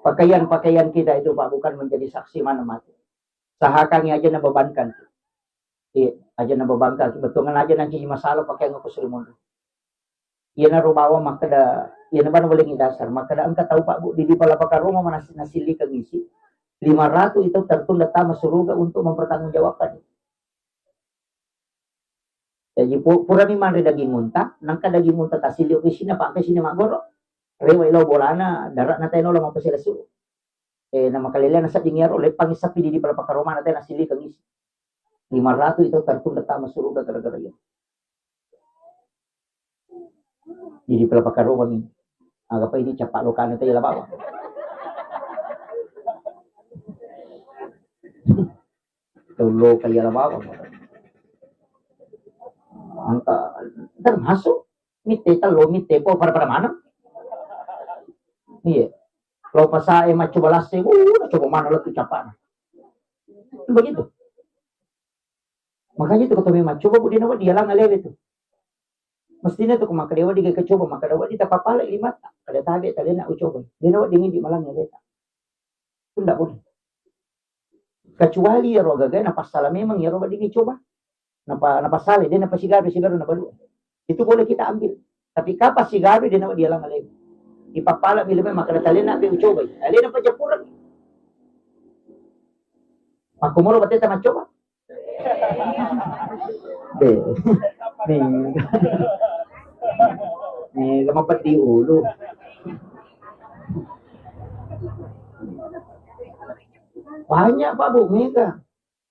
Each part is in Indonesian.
Pakaian-pakaian kita itu Pak bukan menjadi saksi mana mati. Sahakang aja na bebankan. Iya, aja na bebankan. Betungan aja nanti masalah pakai ngaku serimun. Iya na rubawa maka da, iya na ba boleh dasar. Maka da angka tahu Pak Bu di pala pakaruma nasili kang isi. 500 itu tertunda tama suruga untuk mempertanggungjawabkan. Jadi pura mi man daging muntah, nangka daging muntah tasili o sina pa kasi ni magoro. Rewa ilaw bolana, darat na tayo lang pa sila su. Na makalila na sa dingero, le pangisapi di pala pakaroma na tayo nasili kang isi. 500 itu tertunda tama suruga gara-gara yun. Di pala pakaroma ni. Aga pa hindi capak lokan na tayo labawa. Tulo kaya labawa. Angka termasuk mite talo mite po para mana? Iya. Kalau pasai macu balase, coba mana lagi capan. Begitu. Makanya itu kata memang coba budina wa dia lang alele itu. Mestinya itu kumaka dewa di coba maka dewa di tapapala 5 kada tabe tadi nak coba. Dia nawa dingin di malang alele. Itu enggak boleh. Kecuali ya roga gaya napasala memang ya roga dingin coba. Napasali dia napasigaru na balu. Itu boleh kita ambil. Tapi kapas sigaru dia nawa dia lang alele. Ipapala bila maka datali na be coba. Alele pa japuran. Makumuro bateta na coba. Nih, kamapat di ulo. Banyak Pak Bu, Mega.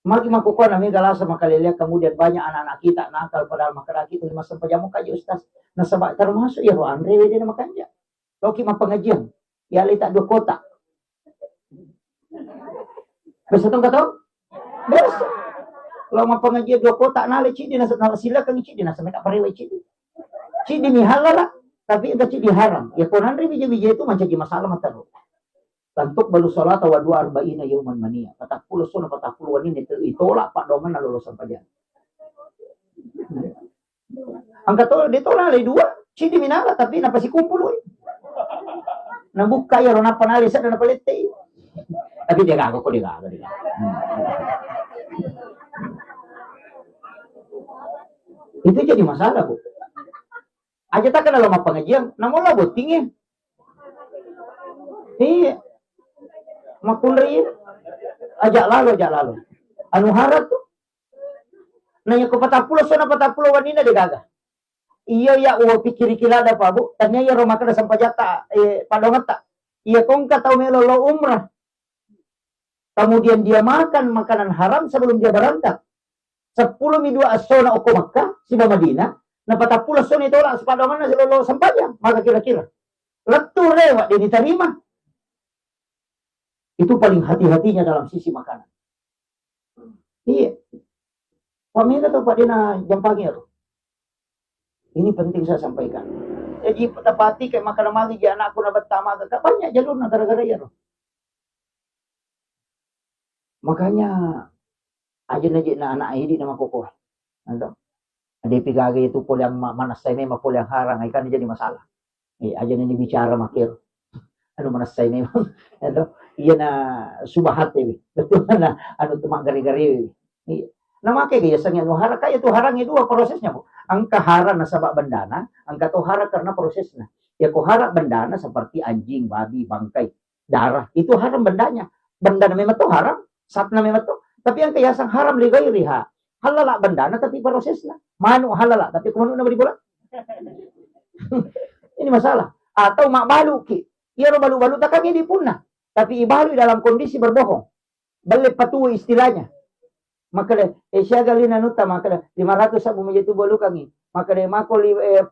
Magi makukuha na Mega lasa makaliliyak, kemudian banyak anak-anak kita nakal padahal makaraki itu 5 sampai jamu kaji Ustaz. Nasabak termasuk ya Roan Rewe dia na makanja. Loki mapangajian. Ya lita 2 kota. Bisa tong katong? Bisa. Kalau mapangajian 2 kota nale cidi nasa sila kang cidi nasa meka parewe cidi. Cidi ni halala tapi enggak cidi haram. Ya konan Rewe itu menjadi masalah mata. Tantuk balu salat wa 40 yauman mania. 40 sunah 40 wanin itolak Pak Doman na lulusan pajan. Angka to ditolak le 2, cidi minala tapi napasi kumpul. Nabuka ya rona panali sa na palete. Tapi dia gago ko dia. Itu jadi masalah, Bu. Aja tak kenal sama pengajian, namun lah buat tinggi. Iya. Makundri ajak lalu. Anu harap tuh. Nanya ke 40 sana 40 wanita dia gagah. Iya ya pikir kilada Pak Bu. Tanya ya Roma kada sampai jata padongat tak. Iya kong tahu melolo umrah. Kemudian dia makan makanan haram sebelum dia berangkat. 10 midua asona oko Makkah siba Madinah. Na 40 sona itu orang sepadongan na silolo sampaya. Maka kira-kira. Letu lewat dia diterima. Itu paling hati-hatinya dalam sisi makanan. Iya. Pamina tuh Pak Dina jam pagi ya. Ini penting saya sampaikan. Jadi tepati kayak makanan mali di anakku na betama agak banyak jalur na gara-gara ya. Makanya aja na anak ini nama kokoh. Ada pigage itu pol yang manasay memang pol yang harang ikan jadi masalah. Aja ini bicara makir. Ano manasay memang. Ano iya na subahat betul na ano tumak gari-gari. Nama kaya sangya no hara kaya tu harangnya 2 prosesnya Bu. Angka hara na sabak bendana, angka tu hara karena prosesnya. Ya ko hara bendana seperti anjing, babi, bangkai, darah. Itu haram bendanya. Bendana memang tu haram, satna memang tu. Tapi yang kaya sang haram ligay riha. Halala bendana tapi prosesnya. Manu halala tapi kumano na beribulan. Ini masalah. Atau mak balu ki. Iya ro balu-balu tak kami dipunah. Tapi ibalu dalam kondisi berbohong. Balik patuh istilahnya. Maka siya galina nuta maka 500 sabu menjadi bolu kami. Maka mako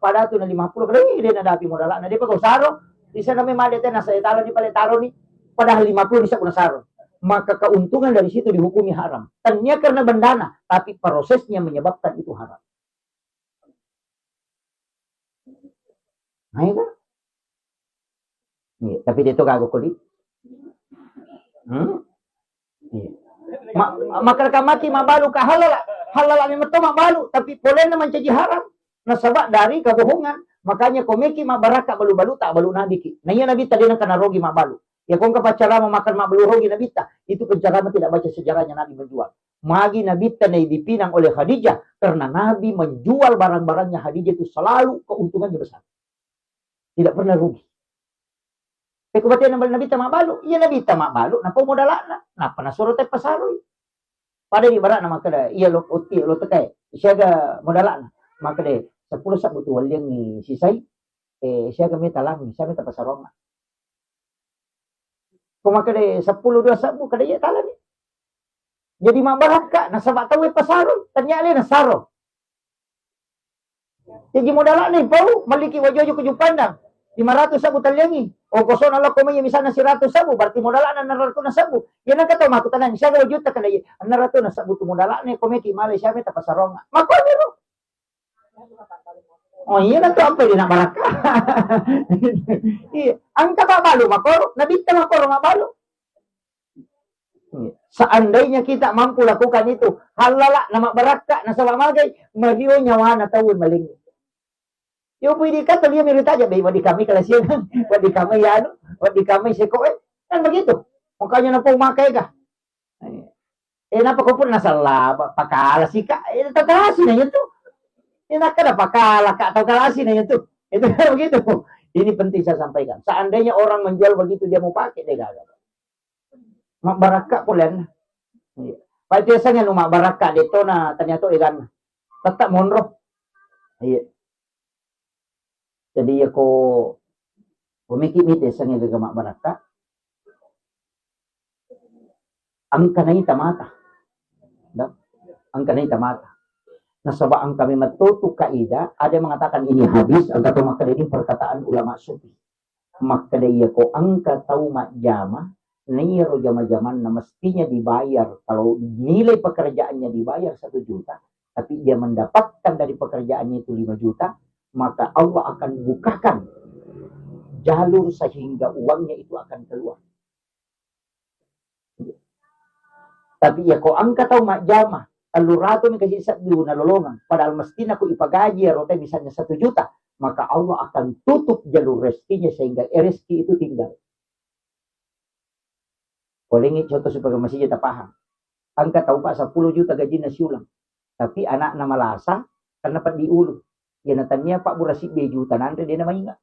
pada tu na 50 kada dia na dapi modal na dia pag saro di sana may madete na sa italo ni paletaro ni padahal 50 di sa kuna saro. Maka keuntungan dari situ dihukumi haram. Tanya karena bendana tapi prosesnya menyebabkan itu haram. Nah, kan? Tapi dia tu gago ko di. Maka kamati mabalu ka halala memang to mabalu tapi boleh naman jadi haram nasabak dari kebohongan makanya komeki mabaraka balu-balu tak balu nabi ki nanya nabi tadi nak kena rogi mabalu Ya kung kapacara memakan mak beluho ginabita, itu pencarama tidak baca sejarahnya Nabi menjual. Magi Nabi na dipinang oleh Khadijah karena Nabi menjual barang-barangnya Khadijah itu selalu keuntungannya besar. Tidak pernah rugi. Kebatian Nabi ta mabalu, iya Nabi ta mabalu, napa modalana, napa nasuro tay pasaroy. Pada di barat nama kada, iya lo tekay, siya modalana, maka de 10 sabut walyang ni sisay, siya kami talang, siya may tapasarong na. Kung maka de 10 2 sabut kada iya talang. Jadi mabarat ka, nasa bataway pasaroy, tanyali nasaro. Jadi modalana pau, maliki wajojo kujupandang. 500 sabu talyangi. O koso na ko may misana si 100 sabu, berarti modalaan na 100 na sabu. Yan ang kataw makutanan, siya ga juta kada yi. Ang 100 na sabu modalaan ni ko may kimali siya may tapasarong. Makoy ro. Oh, iya na to ang pwede na baraka. Ang kababalo makoro, nabita makoro mabalo. Seandainya kita mampu lakukan itu, halala na mabaraka na sa mamagay, magiyo nyawa na tawon maling. Yo pwede ka tuloy merita aja, wadi kami kalasiyan, wadi kami yan, wadi kami seko kan begitu. Makanya na pumakay ka. Napako po nasa pakala si ka, tagalasi na yun to. Nakada pakala ka, tagalasi na yun to. Itu begitu. Ini penting saya sampaikan. Seandainya orang menjual begitu dia mau pakai, dia gagal. Mak baraka pulen. Biasanya mak baraka dito na ternyata ikan tetap monro. Iya. Jadi ako kumikimite sa nga gagamak baraka. Ang kanay tamata. Ang kanay tamata. Nasabaan kami matuto kaida, ada yang mengatakan ini hadis, ang kataw makadayang perkataan ulama sufi. Makadaya ko ang kataw majama, niro jama-jaman na mestinya dibayar. Kalau nilai pekerjaannya dibayar 1 juta, tapi dia mendapatkan dari pekerjaannya itu 5 juta, maka Allah akan bukakan jalur sehingga uangnya itu akan keluar. Tapi ya kau angkat tahu mak jama, alurato ni kasi sa dulu na lolongan, padahal mesti na ko ipagaji rote misalnya 1 juta, maka Allah akan tutup jalur rezekinya sehingga rezeki itu tinggal. Kolengit contoh supaya masih kita paham. Angkat tahu pak 10 juta gaji na siulang, tapi anak na malasa karena pat diulu. Yanatanya Pak Burasik dia juta nanti dia namanya.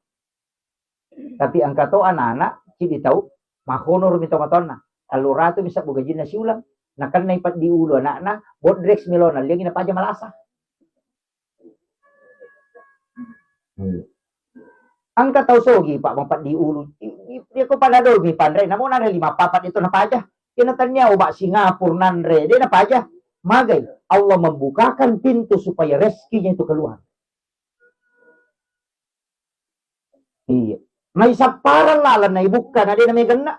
Tapi angka to anak-anak sih tahu mahonor minta matona. Alurato bisa buga jina si ulang. Nakan na ipat di ulo anak-anak bodrex milona liang ina paja malasa. Angka tahu sogi Pak mampat di ulo. Dia ko pada dormi pandre namo na 5 papat itu na paja. Yanatanya ubak Singapura nanre dia na paja. Magay Allah membukakan pintu supaya rezekinya itu keluar. Iya. May saparan lalan na ibuka na din na may gana.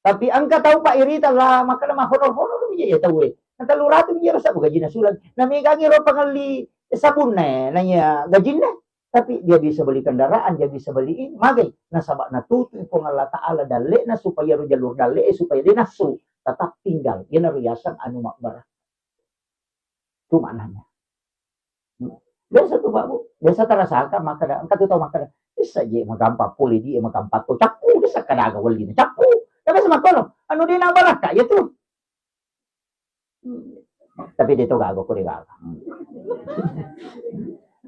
Tapi ang kataw pa irita la maka na mahonor-honor niya tahu natalurato niya sa gaji na sulag. Na may gangiro pangali sabon na niya gaji na. Tapi dia bisa beli kendaraan, dia bisa beliin. Magay nasaba na tutoy po ng Allah Ta'ala dali na supaya ro jalur dali supaya dinasu tetap tinggal. Yan na riyasan anu makbara. Itu maknanya. Biasa tuh babu. Biasa terasa maka ang katutaw maka bisa je magampa puli di magampa to capu bisa kadaga wali na capu tapi sama kono anu di nabaraka ya tuh tapi dito gago ko gago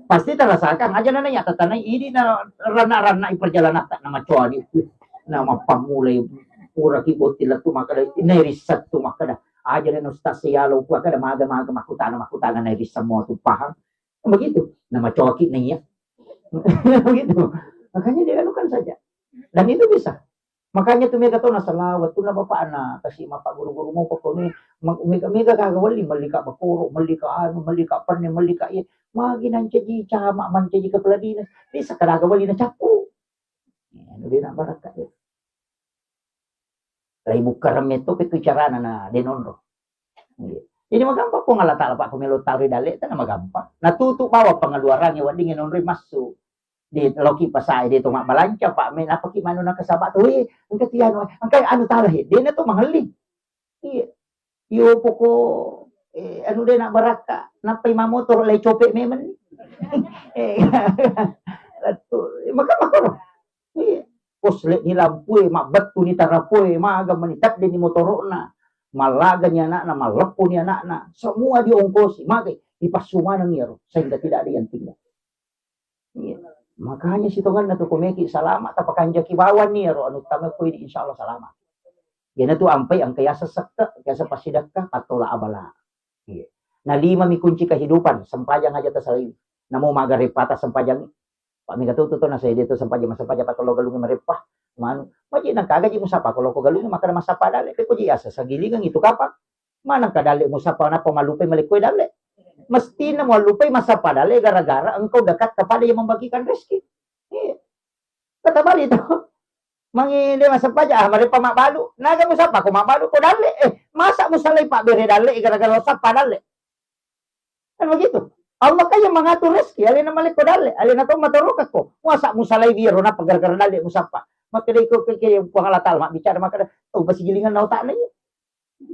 pasti terasakan aja na nanya tatanay ini na rana-rana iperjalanan na macuali na mapamulay pura kibot tila tu makada inairisat tu makada aja na nostas yalo ku kada maga-maga makutana na iris semua tu paham begitu na macoki na iya. Begitu. Makanya dia lakukan saja. Dan itu bisa. Makanya tuh mereka tahu nasalawat tuh na bapak na kasi mapa guru-guru mo pa ko ni mega kagawali malika bakuro malika ano malika parne malika iya maginan di chama man di kapaladinas bisa kadagawali na chapu. Ano din ang baraka ya. Lai bukaram ito pito charana na denonro. Jadi magampa po nga latala pa kumilo tari dali ta na magampa. Natuto bawa pangaluarang ya wading inonroy masuk. Di loki pasay dito mabalanca pa may napakimano na kasaba to ang katiyano ang kay ano talahi di na to mahalin iyo po ko ano din na baraka napay mamotor lay chope meman magkamakoro koslet ni lampui, mak batu ni tarapui, maga menitap di motorona, malaga ni anak-anak, malepu ni anak-anak, semua diongkosi, maka ipasumanan niya, sehingga tidak ada yang tinggal. Ya. Makanya si Tuhan na to kumeki salamat tapakanja kibawan niya ro anu tama ko insyaallah salamat. Yan na to ampay ang kaya sa sakta, kaya sa pasidak ka atau la abala. Ya. Na lima mi kunci kehidupan, sampayang aja ta sa liw. Namo magaripata sampayang Pak mi katuto na sa dito sampayang masapaya patolo galungi maripah. Manu, maji nang kagaji mo sapa kalau ko galungi makana masapa dale ko ji asa sa gilingan itu kapak. Manang kadali mo sapa na pamalupay malikoy dale. Mesti na mo lupay masapa dale gara-gara engkau dekat kepada yang membagikan rezeki. Iya. Kata bali itu. Mangi dia masapa aja mari pa mabalu. Naga mo sapa ko mabalu ko dale. Masa mo salay pa bere dale gara-gara sapa dale. Kan begitu. Allah kaya mengatur rezeki, alin na malik ko dale, alin na to maturukas ko. Masa mo salay biro na paggar-gar dale mo sapa. Makada ko kaya pangalatal mak bicara makada to basigilingan na utak na niya.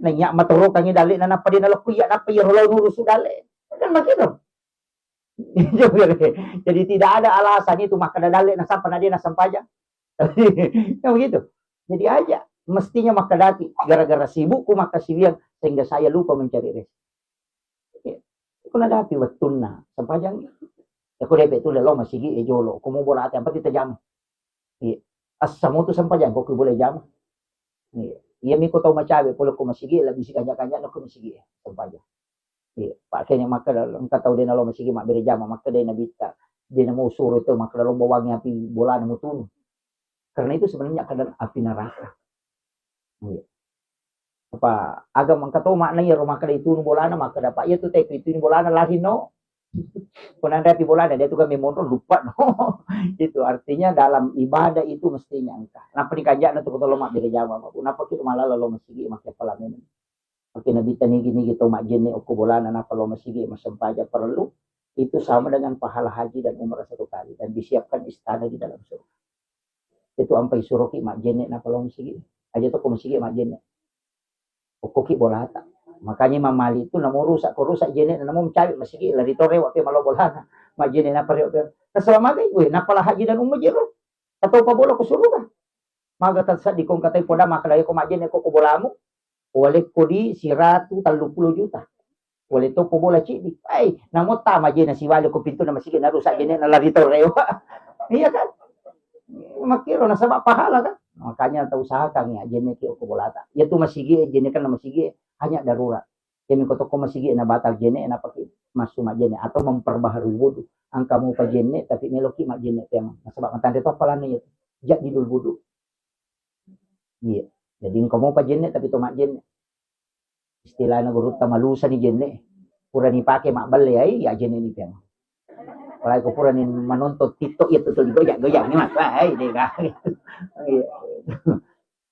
Nanya maturukan ni dale na napadinalo kuya na piro law nurusu dale. Kan begitu. Jadi tidak ada alasan itu maka dalek na sampai dia na sampaja. Kan begitu. Jadi aja mestinya maka dati gara-gara sibukku maka siwiang sehingga saya lupa mencari rezeki. Kuna dati watuna sampajang. Aku debe tu lelo masigi e jolo kumo bola ate ampat kita jam. Asamo tu sampajang ko boleh jam. Iya mi ko tau macabe polo ko masigi la bisi kanya-kanya no ko masigi sampajang. Pak kanya maka engkau tahu dia nalo masih mak beri jama maka dia nabita dia mau suruh itu maka lalu bawangnya api bola nemu tunu karena itu sebenarnya keadaan api neraka. Apa agam engkau tahu maknanya rumah kada itu bola maka dapat ya tu tek itu bola lari no pun ada api bola dia tu kan memang lupa no itu artinya dalam ibadah itu mestinya engkau napa dikajak na tu kalau mak beri jama napa kita malah lalu masih mak kepala memang. Oke nabi tani gini gitu mak jene oku bolana na kalau masih masempaja perlu itu sama dengan pahala haji dan umrah satu kali dan disiapkan istana di dalam surga. Itu ampai suruki mak jene na kalau masih aja tuh masih mak jene. Oku ki bolata. Makanya mamali itu namo rusak ko rusak jene namo mencari masih lari tore waktu malo bolana mak jene na pare selama gue na pala haji dan umrah jero atau pa bola ko surga. Maga tatsa di kong katay poda makalay ko mak jene ko bolamu. Wale kodi si ratu 30 juta. Wale to po bola cibi. Ay, namo tama je na si wale ko pinto na masige na rusak gene na larito rewa. Iya kan? Makiro na sama pahala kan? Makanya ta usahakan ya jene ki ko bolata. Ya tu masige jene kan na masige hanya darurat. Kami ko masige na batal jene na paki masuk mak jene atau memperbaharui wudu. Angka mo pa jene tapi meloki mak jene yang sebab mantande to pala ni jak di dul wudu. Iya. Jadi engkau mau pa jenne tapi to mak jenne. Istilahnya guru tamalusa ni jenne. Pura ni pakai mak bale ay ya jenne ni piang. Kalau ko pura ni menonton TikTok itu tuh goyak-goyak ni mas. Ay dega.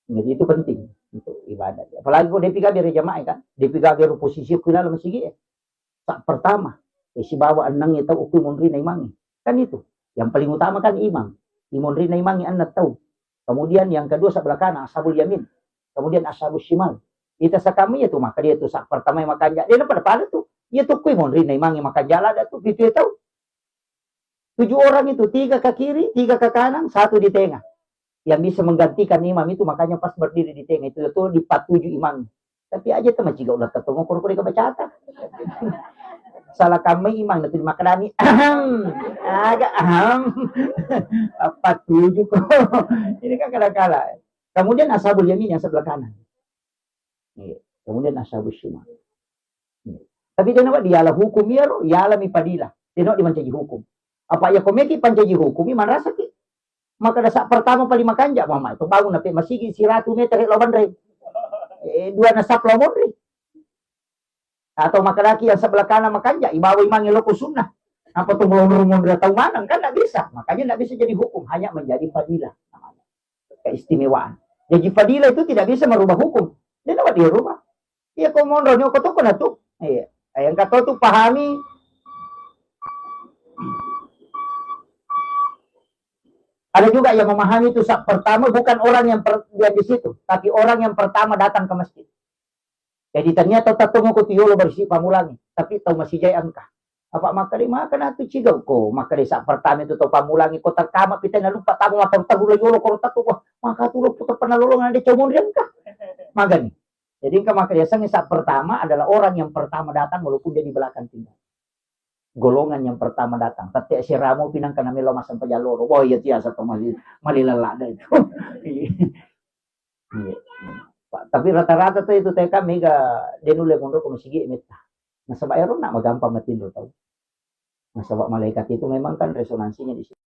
Jadi itu penting untuk ibadah. Apalagi kau depiga dari jamaah kan. Depiga dari posisi kula la masigi. Tak pertama si bawa anang itu uku mondri na imangi. Kan itu. Yang paling utama kan imam. Imondri na imangi anak tahu. Kemudian yang kedua sebelah kanan ashabul yamin. Kemudian ashabus shimal. Ita sa kami itu maka dia tu sak pertama yang makan jala. Dia pada tu. Dia tu kui mondri na imangi makan jala ada tu itu tahu. 7 orang itu 3 ke kiri, 3 ke kanan, 1 di tengah. Yang bisa menggantikan imam itu makanya pas berdiri di tengah itu tuh di 47 imam. Tapi aja teman jika ulah ketemu kur-kur ke bacata. Salah kami imam itu dimakani. Agak 47 kok. Ini kan kala-kala. Kemudian ashabul yamin yang sebelah kanan. Kemudian ashabus shimal. Tapi dia nak dialah hukum ya la mi padila. Dia nak dimancaji hukum. Apa ya komeki pancaji hukum i marasa ki. Maka dasa pertama paling makanja mama itu bangun nape masigi si ratu meter lawan re. Dua nasap lawan re. Atau makalaki yang sebelah kanan makanja ibawa imangi loko sunnah. Apa tuh ngomong tahu mana kan enggak bisa. Makanya enggak bisa jadi hukum, hanya menjadi fadilah namanya. Keistimewaan. Jadi fadilah itu tidak bisa merubah hukum. Dia dapat dirubah. Iya komondo ni ko to ko na to. Iya. Yang kata tuh pahami ada juga yang memahami itu pertama bukan orang yang di situ, tapi orang yang pertama datang ke masjid. Jadi ternyata tatunggu ko tiyolo bersih pamulangi, tapi tahu masih jaya angka. Apa makari makan atu cigaw ko. Makari sa pertama itu to pamulangi ko terkama pita na lupa tamu matang tagulo yolo ko tatu ko. Makatulog po panalolongan di comon riyan ka. Magani. Jadi ka makari sang sa pertama adalah orang yang pertama datang walaupun dia di belakang tinggal. Golongan yang pertama datang. Tapi si Ramo pinang ka namin lomasan pa jaloro. Oh iya tiasa to malilalada itu. Tapi rata-rata tuh itu TK mega denule mundur ko masigi imita. Nasa bayaro na magampang matindro tau. Nah, sebab malaikat itu memang kan resonansinya di situ.